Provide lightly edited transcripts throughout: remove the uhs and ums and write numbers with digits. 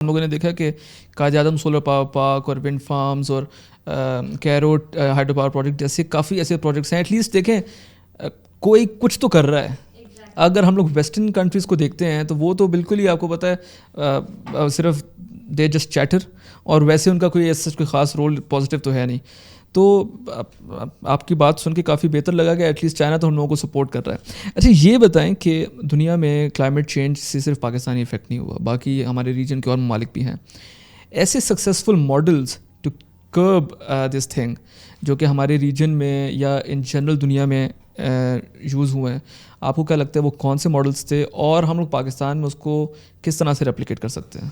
ہم لوگوں نے دیکھا کہ Quaid Azam solar power park اور ونڈ فارمز اور کیروٹ ہائیڈرو پاور پروجیکٹ جیسے کافی ایسے پروجیکٹس ہیں. ایٹ لیسٹ دیکھیں کوئی کچھ تو کر رہا ہے. اگر ہم لوگ ویسٹرن کنٹریز کو دیکھتے ہیں تو وہ تو بالکل ہی آپ کو پتہ ہے صرف دے جسٹ چیٹر, اور ویسے ان کا کوئی ایسا کوئی خاص رول پازیٹیو تو ہے نہیں. تو آپ کی بات سن کے کافی بہتر لگا کہ ایٹ لیسٹ چائنا تو ہم لوگوں کو سپورٹ کر رہا ہے. اچھا یہ بتائیں کہ دنیا میں کلائمیٹ چینج سے صرف پاکستانی افیکٹ نہیں ہوا, باقی ہمارے ریجن کے اور ممالک بھی ہیں. ایسے successful models to curb this thing جو کہ ہمارے ریجن میں یا ان جنرل دنیا میں یوز ہوئے ہیں, آپ کو کیا لگتا ہے وہ کون سے ماڈلز تھے اور ہم لوگ پاکستان میں اس کو کس طرح سے ریپلیکیٹ کر سکتے ہیں؟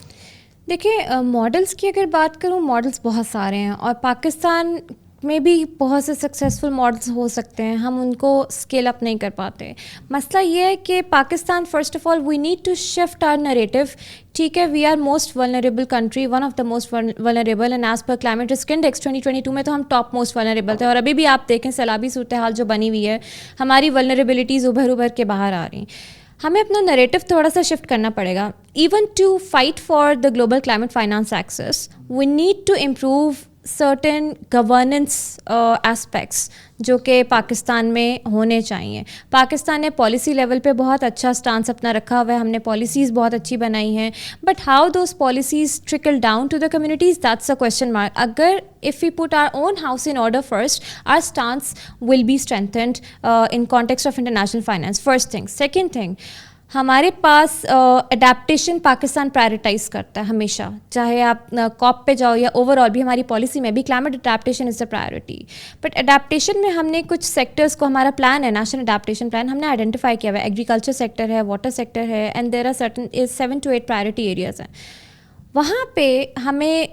دیکھیں ماڈلس کی اگر بات کروں, ماڈلس بہت سارے ہیں اور پاکستان میں بھی بہت سے سکسیزفل ماڈلس ہو سکتے ہیں, ہم ان کو اسکیل اپ نہیں کر پاتے. مسئلہ یہ ہے کہ Pakistan first of all we need to shift our narrative. ٹھیک ہے, we are most vulnerable country, one of the most vulnerable, and as per climate risk index 2022 میں تو ہم ٹاپ موسٹ ولنریبل تھے. اور ابھی بھی آپ دیکھیں سیلابی صورتحال جو بنی ہوئی ہے, ہماری ولنریبلٹیز ابھر کے باہر آ رہی ہیں. ہمیں اپنا نریٹو تھوڑا سا شفٹ کرنا پڑے گا. Even to fight for the global climate finance access we need to improve certain governance aspects جو کہ پاکستان میں ہونے چاہیے. پاکستان نے پالیسی لیول پہ بہت اچھا اسٹانس اپنا رکھا ہوا ہے, ہم نے پالیسیز بہت اچھی بنائی ہیں, but how does policies trickle down to the communities, that's a question mark. اگر if we put our own house in order first, our stance will be strengthened in context of international finance. First thing. Second thing, ہمارے پاس adaptation Pakistan prioritise کرتا ہے ہمیشہ, چاہے آپ کاپ پہ جاؤ یا اوور آل بھی ہماری پالیسی میں بھی climate adaptation is a priority. But adaptation میں ہم نے کچھ سیکٹرس کو, ہمارا پلان ہے نیشنل اڈیپٹیشن پلان, ہم نے آئیڈینٹیفائی کیا ہوا ہے. ایگریکلچر سیکٹر ہے, واٹر سیکٹر ہے, and there are certain 7 to 8 priority areas ہیں. وہاں پہ ہمیں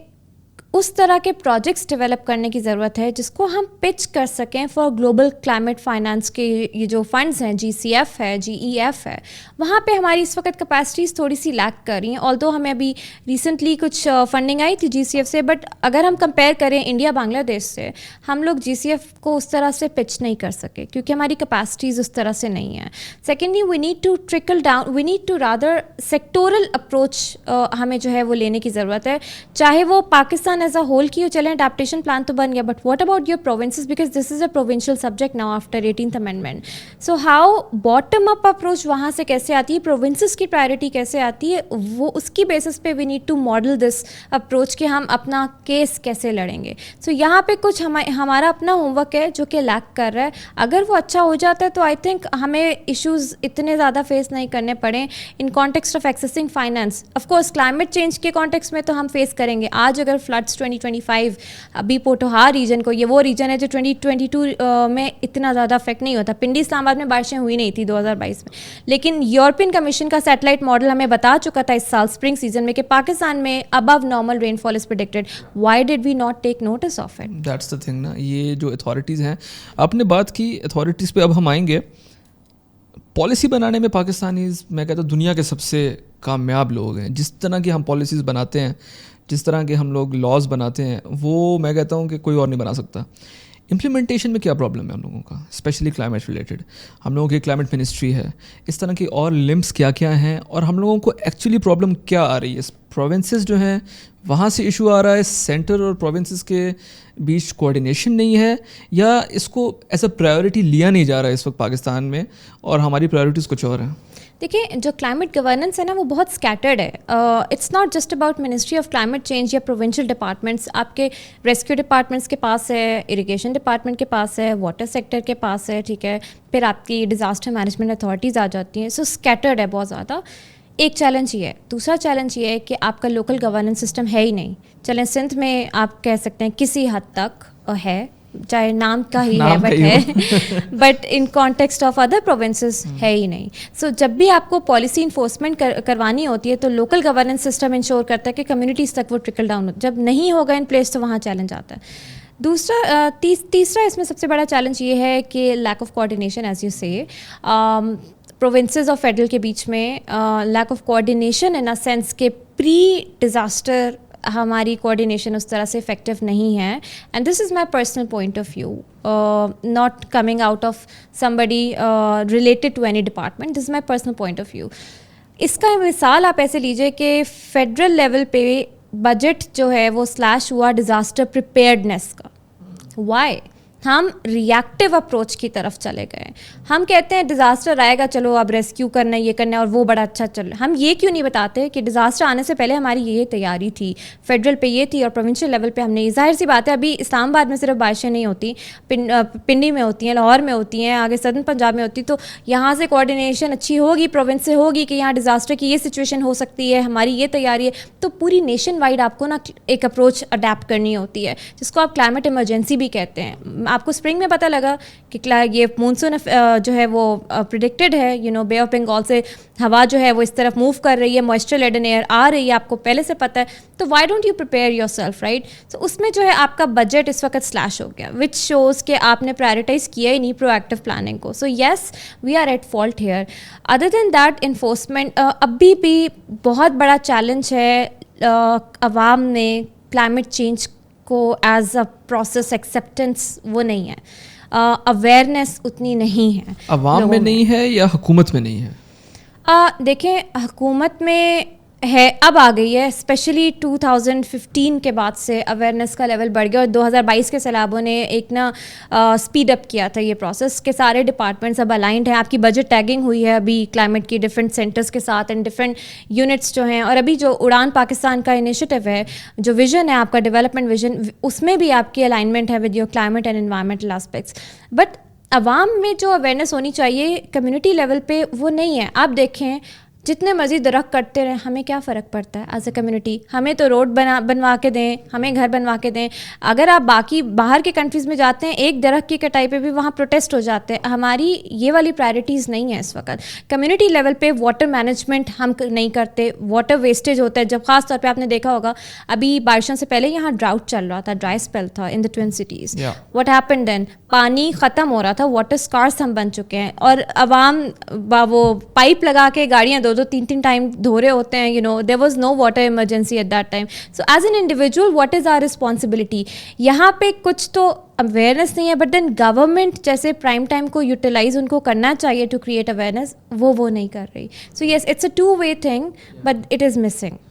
اس طرح کے پروجیکٹس ڈیولپ کرنے کی ضرورت ہے جس کو ہم پچ کر سکیں فار گلوبل کلائمیٹ فائنانس کے یہ جو فنڈز ہیں, GCF ہے, GEF ہے. وہاں پہ ہماری اس وقت کیپیسٹیز تھوڑی سی لیک کر رہی ہیں, آلدو ہمیں ابھی ریسنٹلی کچھ فنڈنگ آئی تھی GCF سے, بٹ اگر ہم کمپیئر کریں انڈیا بنگلہ دیش سے, ہم لوگ GCF کو اس طرح سے پچ نہیں کر سکے کیونکہ ہماری کیپیسٹیز اس طرح سے نہیں ہیں. Secondly we need to trickle down, we need to rather sectoral approach ہمیں جو ہے وہ لینے کی ضرورت ہے, چاہے وہ پاکستان ایز اے ہول کی ہو. چلیں اڈیپٹیشن پلان تو بن گیا, but what about your provinces, because this is a provincial subject now after 18th amendment. So how bottom up approach وہاں سے کیسے آتی ہے, پروونسز کی پرائرٹی کیسے آتی ہے, وہ اس کی بیسس پہ we need to model this approach کہ ہم اپنا کیس کیسے لڑیں گے. سو یہاں پہ کچھ ہمارا اپنا ہوم ورک ہے جو کہ لیک کر رہا ہے. اگر وہ اچھا ہو جاتا ہے تو آئی تھنک ہمیں ایشوز اتنے زیادہ فیس نہیں کرنے پڑیں in context of accessing finance. Of course climate change کے کانٹیکسٹ میں تو ہم فیس کریں گے. آج اگر فلڈس 2025 ابھی پوٹوہار ریجن کو, یہ وہ ریجن ہے جو 2022 میں اتنا زیادہ افیکٹ نہیں ہوتا. پنڈی اسلام آباد میں بارشیں ہوئی نہیں تھی 2022 میں, لیکن یورپین کمیشن کا سیٹلائٹ ماڈل ہمیں بتا چکا تھا اس سال اسپرنگ سیزن میں کہ پاکستان میں abnormal rainfall is predicted. Why did we not take notice of it? That's the thing نا. یہ جو اتھارٹیز ہیں, آپ نے بات کی اتھارٹیز پہ, اب ہم آئیں گے. پالیسی بنانے میں پاکستانیز میں کہتا ہوں دنیا کے سب سے کامیاب لوگ ہیں. جس طرح کی ہم پالیسیز بناتے ہیں, جس طرح کے ہم لوگ لاز بناتے ہیں, وہ میں کہتا ہوں کہ کوئی اور نہیں بنا سکتا. امپلیمنٹیشن میں کیا پرابلم ہے ہم لوگوں کا, اسپیشلی کلائمیٹ ریلیٹڈ؟ ہم لوگوں کی کلائمیٹ منسٹری ہے, اس طرح کی اور لمبس کیا کیا ہیں, اور ہم لوگوں کو ایکچولی پرابلم کیا آ رہی ہے؟ پروونسز جو ہیں وہاں سے ایشو آ رہا ہے, سینٹر اور پروونسز کے بیچ کوآرڈینیشن نہیں ہے, یا اس کو ایز اے پرائیورٹی لیا نہیں جا رہا ہے اس وقت پاکستان میں, اور ہماری پرائیورٹیز کچھ اور ہیں؟ دیکھیں جو کلائمیٹ گورننس ہے نا وہ بہت اسکیٹرڈ ہے. It's not just about ministry of climate change یا پروونشل ڈپارٹمنٹس. آپ کے ریسکیو ڈپارٹمنٹس کے پاس ہے, اریگیشن ڈپارٹمنٹ کے پاس ہے, واٹر سیکٹر کے پاس ہے, ٹھیک ہے, پھر آپ کی ڈیزاسٹر مینجمنٹ اتھارٹیز آ جاتی ہیں. سو اسکیٹرڈ ہے بہت زیادہ. ایک چیلنج یہ ہے. دوسرا چیلنج یہ ہے کہ آپ کا لوکل گورننس سسٹم ہے ہی نہیں. چلیں سندھ میں آپ کہہ سکتے ہیں کسی حد تک ہے, چاہے نام کا ہی ہے بٹ ہے, but in context of other provinces ہے ہی نہیں. سو جب بھی آپ کو پالیسی انفورسمنٹ کروانی ہوتی ہے تو لوکل گورننس سسٹم انشور کرتا ہے کہ کمیونٹیز تک وہ ٹرکل ڈاؤن ہو. جب نہیں ہوگا ان پلیس تو وہاں چیلنج آتا ہے. تیسرا اس میں سب سے بڑا چیلنج یہ ہے کہ lack of coordination, as you سے پروونسز اور فیڈرل کے بیچ میں lack of coordination in a sense کہ پری ڈیزاسٹر ہماری کوآرڈینیشن اس طرح سے افیکٹو نہیں ہے. And this is my personal point of view, not coming out of somebody related to any department. This is my personal point of view. اس کا مثال آپ ایسے لیجئے کہ فیڈرل لیول پہ بجٹ جو ہے وہ سلیش ہوا ڈیزاسٹر پریپیئرڈنیس کا. وائی؟ ہم ریئیکٹیو اپروچ کی طرف چلے گئے. ہم کہتے ہیں ڈیزاسٹر آئے گا چلو اب ریسکیو کرنا ہے یہ کرنا ہے اور وہ بڑا اچھا چل رہا ہے. ہم یہ کیوں نہیں بتاتے کہ ڈیزاسٹر آنے سے پہلے ہماری یہ تیاری تھی, فیڈرل پہ یہ تھی اور پروونشل لیول پہ ہم نے. ظاہر سی بات ہے ابھی اسلام آباد میں صرف بارشیں نہیں ہوتی, پنڈی میں ہوتی ہیں, لاہور میں ہوتی ہیں, آگے سدرن پنجاب میں ہوتی, تو یہاں سے کوآرڈینیشن اچھی ہوگی پروونس سے ہوگی کہ یہاں ڈیزاسٹر کی یہ سچویشن ہو سکتی ہے, ہماری یہ تیاری ہے. تو پوری نیشن وائڈ آپ کو نا ایک اپروچ اڈیپٹ کرنی ہوتی ہے جس کو آپ کلائمیٹ ایمرجنسی بھی کہتے ہیں. آپ کو اسپرنگ میں پتہ لگا کہ یہ مونسون جو ہے وہ پریڈکٹڈ ہے, بے آف بنگال سے ہوا جو ہے وہ اس طرف موو کر رہی ہے, موئسچر لیڈن ایئر آ رہی ہے, آپ کو پہلے سے پتہ ہے. تو why don't you prepare yourself, right? So اس میں جو ہے آپ کا بجٹ اس وقت سلیش ہو گیا, وچ شوز کہ آپ نے پرائرٹائز کیا ہی نہیں پرو ایکٹیو پلاننگ کو. So yes we are at fault here. Other than that enforcement ابھی بھی بہت بڑا چیلنج ہے عوام میں کلائمیٹ چینج کو ایز اے پروسیس ایکسیپٹنس وہ نہیں ہے, اویئرنیس اتنی نہیں ہے. عوام میں نہیں ہے یا حکومت میں نہیں ہے؟ دیکھیں حکومت میں ہے, اب آ گئی ہے, اسپیشلی 2015 کے بعد سے اویئرنیس کا لیول بڑھ گیا, اور 2022 کے سیلابوں نے ایک نا اسپیڈ اپ کیا تھا یہ پروسیس کہ سارے ڈپارٹمنٹس اب الائنڈ ہیں. آپ کی بجٹ ٹیگنگ ہوئی ہے ابھی کلائمیٹ کی ڈفرینٹ سینٹرز کے ساتھ اینڈ ڈفرینٹ یونٹس جو ہیں, اور ابھی جو اڑان پاکستان کا انیشیٹو ہے, جو ویژن ہے آپ کا ڈیولپمنٹ ویژن, اس میں بھی آپ کی الائنمنٹ ہے with your climate and environmental aspects. But عوام میں جو اویئرنیس ہونی چاہیے کمیونٹی لیول پہ وہ نہیں ہے. آپ دیکھیں جتنے مزید درخت کٹتے رہیں ہمیں کیا فرق پڑتا ہے ایز اے کمیونٹی؟ ہمیں تو روڈ بنوا کے دیں, ہمیں گھر بنوا کے دیں. اگر آپ باقی باہر کے کنٹریز میں جاتے ہیں ایک درخت کی کٹائی پہ بھی وہاں پروٹیسٹ ہو جاتے ہیں. ہماری یہ والی پرائرٹیز نہیں ہیں اس وقت. کمیونٹی لیول پہ واٹر مینجمنٹ ہم نہیں کرتے, واٹر ویسٹیج ہوتا ہے. جب خاص طور پہ آپ نے دیکھا ہوگا ابھی بارشوں سے پہلے یہاں ڈراؤٹ چل رہا تھا, ڈرائی اسپیل تھا in the twin cities. What happen then? پانی ختم ہو رہا تھا, واٹر اسکارس ہم بن چکے ہیں, اور عوام وہ پائپ لگا کے گاڑیاں 2-3 ٹائم دھو رہے ہوتے ہیں. There was no water emergency at that time. So as an individual what is our responsibility? یہاں پہ کچھ تو اویئرنیس نہیں ہے, بٹ دین گورنمنٹ جیسے پرائم ٹائم کو یوٹیلائز ان کو کرنا چاہیے ٹو کریٹ اویئرنیس, وہ نہیں کر رہی. So yes it's a two way thing but it is missing.